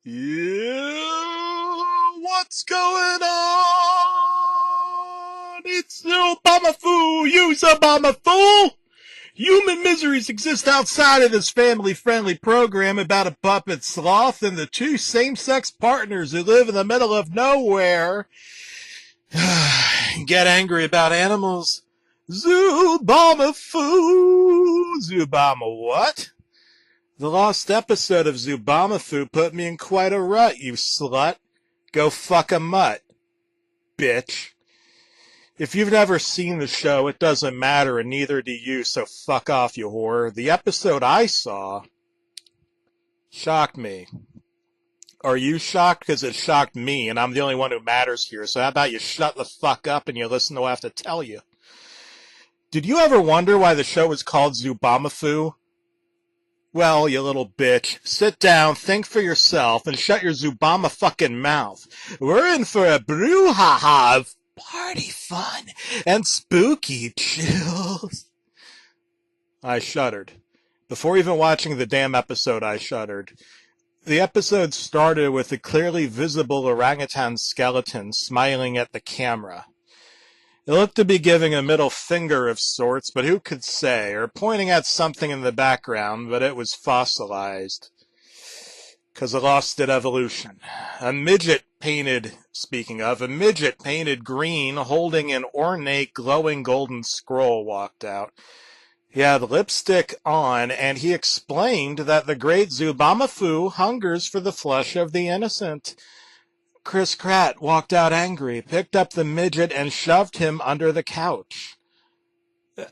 Yeah, what's going on? It's Zoboomafoo, you Zoboomafoo! Human miseries exist outside of this family-friendly program about a puppet sloth and the two same-sex partners who live in the middle of nowhere. Get angry about animals. Zoboomafoo! Zoobama what? The lost episode of Zoboomafoo put me in quite a rut, you slut. Go fuck a mutt, bitch. If you've never seen the show, it doesn't matter, and neither do you, so fuck off, you whore. The episode I saw shocked me. Are you shocked? Because it shocked me, and I'm the only one who matters here, so how about you shut the fuck up and you listen to what I have to tell you? Did you ever wonder why the show was called Zoboomafoo? Well, you little bitch, sit down, think for yourself, and shut your Zoobama fucking mouth. We're in for a brouhaha of party fun and spooky chills. I shuddered. Before even watching the damn episode, I shuddered. The episode started with a clearly visible orangutan skeleton smiling at the camera. It looked to be giving a middle finger of sorts, but who could say, or pointing at something in the background, but it was fossilized. 'Cause it lost its evolution. A midget painted green, holding an ornate, glowing golden scroll walked out. He had lipstick on, and he explained that the great Zoboomafoo hungers for the flesh of the innocent. Chris Pratt walked out angry, picked up the midget, and shoved him under the couch.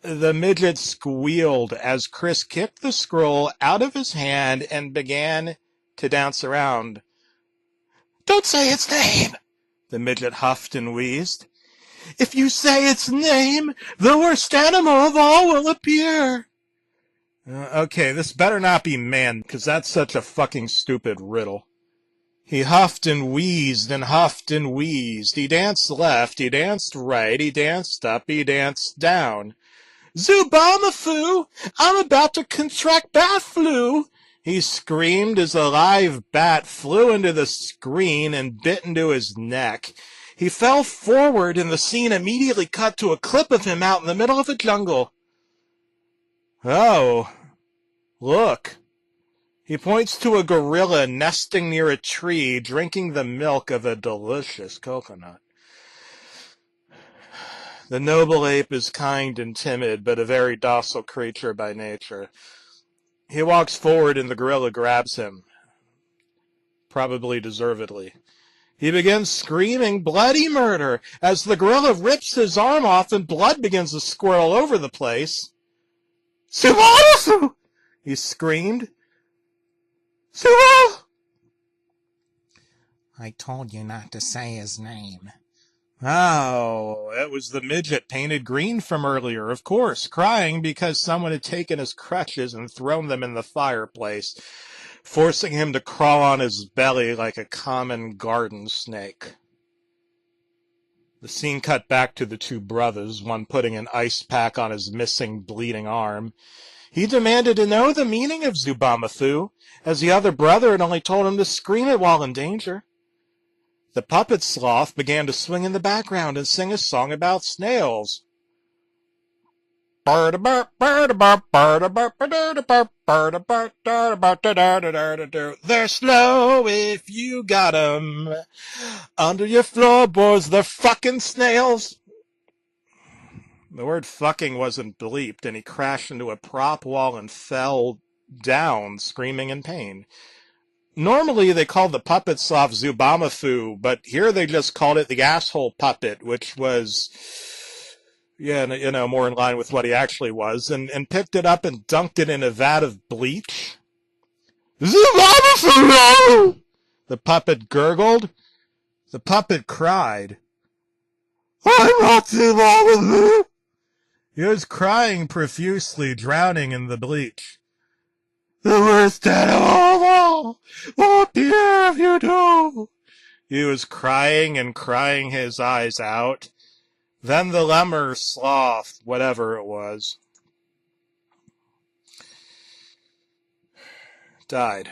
The midget squealed as Chris kicked the scroll out of his hand and began to dance around. "Don't say its name," the midget huffed and wheezed. "If you say its name, the worst animal of all will appear." Okay, this better not be man, because that's such a fucking stupid riddle. He huffed and wheezed and huffed and wheezed. He danced left, he danced right, he danced up, he danced down. "Zoboomafoo, I'm about to contract bat flu," he screamed as a live bat flew into the screen and bit into his neck. He fell forward and the scene immediately cut to a clip of him out in the middle of a jungle. Oh, look. He points to a gorilla nesting near a tree, drinking the milk of a delicious coconut. The noble ape is kind and timid, but a very docile creature by nature. He walks forward and the gorilla grabs him, probably deservedly. He begins screaming bloody murder as the gorilla rips his arm off and blood begins to swirl over the place. "Zoboomafoo!" he screamed. "Zobo!" "I told you not to say his name." Oh, it was the midget painted green from earlier, of course, crying because someone had taken his crutches and thrown them in the fireplace, forcing him to crawl on his belly like a common garden snake. The scene cut back to the two brothers, one putting an ice pack on his missing, bleeding arm. He demanded to know the meaning of Zoboomafoo, as the other brother had only told him to scream it while in danger. The puppet sloth began to swing in the background and sing a song about snails. They're slow if you got 'em. Under your floorboards, they're fucking snails. The word fucking wasn't bleeped, and he crashed into a prop wall and fell down, screaming in pain. Normally they called the puppet sloth Zoboomafoo, but here they just called it the asshole puppet, which was, more in line with what he actually was, and picked it up and dunked it in a vat of bleach. "Zoboomafoo!" the puppet gurgled. The puppet cried. "I'm not Zoboomafoo!" He was crying profusely, drowning in the bleach. "The worst animal of all will appear if you do." He was crying and crying his eyes out. Then the lemur sloth, whatever it was, died.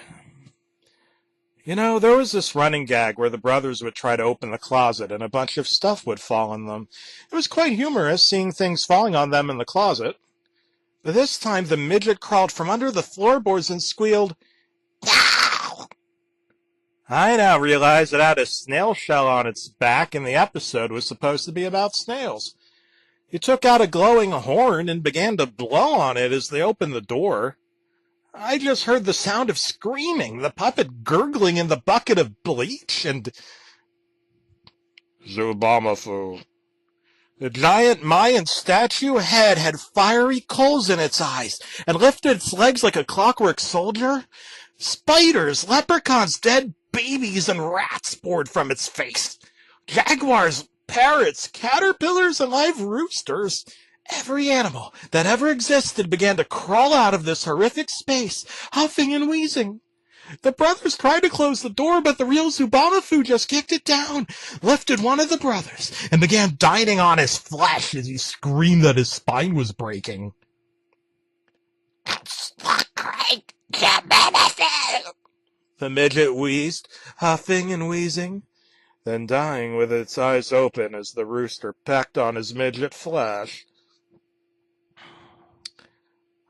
You know, there was this running gag where the brothers would try to open the closet and a bunch of stuff would fall on them. It was quite humorous seeing things falling on them in the closet. But this time the midget crawled from under the floorboards and squealed, "Ow!" I now realize it had a snail shell on its back and the episode was supposed to be about snails. He took out a glowing horn and began to blow on it as they opened the door. I just heard the sound of screaming, the puppet gurgling in the bucket of bleach, and Zoboomafoo. The giant Mayan statue head had fiery coals in its eyes and lifted its legs like a clockwork soldier. Spiders, leprechauns, dead babies, and rats poured from its face. Jaguars, parrots, caterpillars, and live roosters. Every animal that ever existed began to crawl out of this horrific space, huffing and wheezing. The brothers tried to close the door, but the real Zoboomafoo just kicked it down, lifted one of the brothers, and began dining on his flesh as he screamed that his spine was breaking. "It's not great, Zoboomafoo," the midget wheezed, huffing and wheezing, then dying with its eyes open as the rooster pecked on his midget flesh.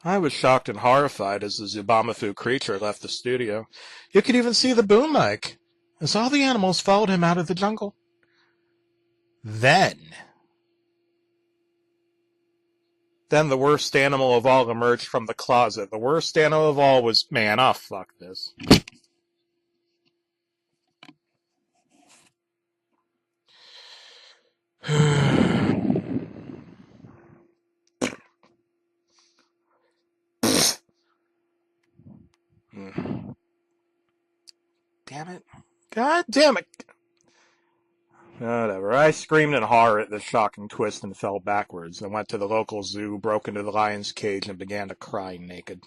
I was shocked and horrified as the Zoboomafoo creature left the studio. You could even see the boom mic, as all the animals followed him out of the jungle. Then the worst animal of all emerged from the closet. The worst animal of all was, man, oh, fuck this. Damn it. God damn it. Whatever. I screamed in horror at this shocking twist and fell backwards. I went to the local zoo, broke into the lion's cage, and began to cry naked.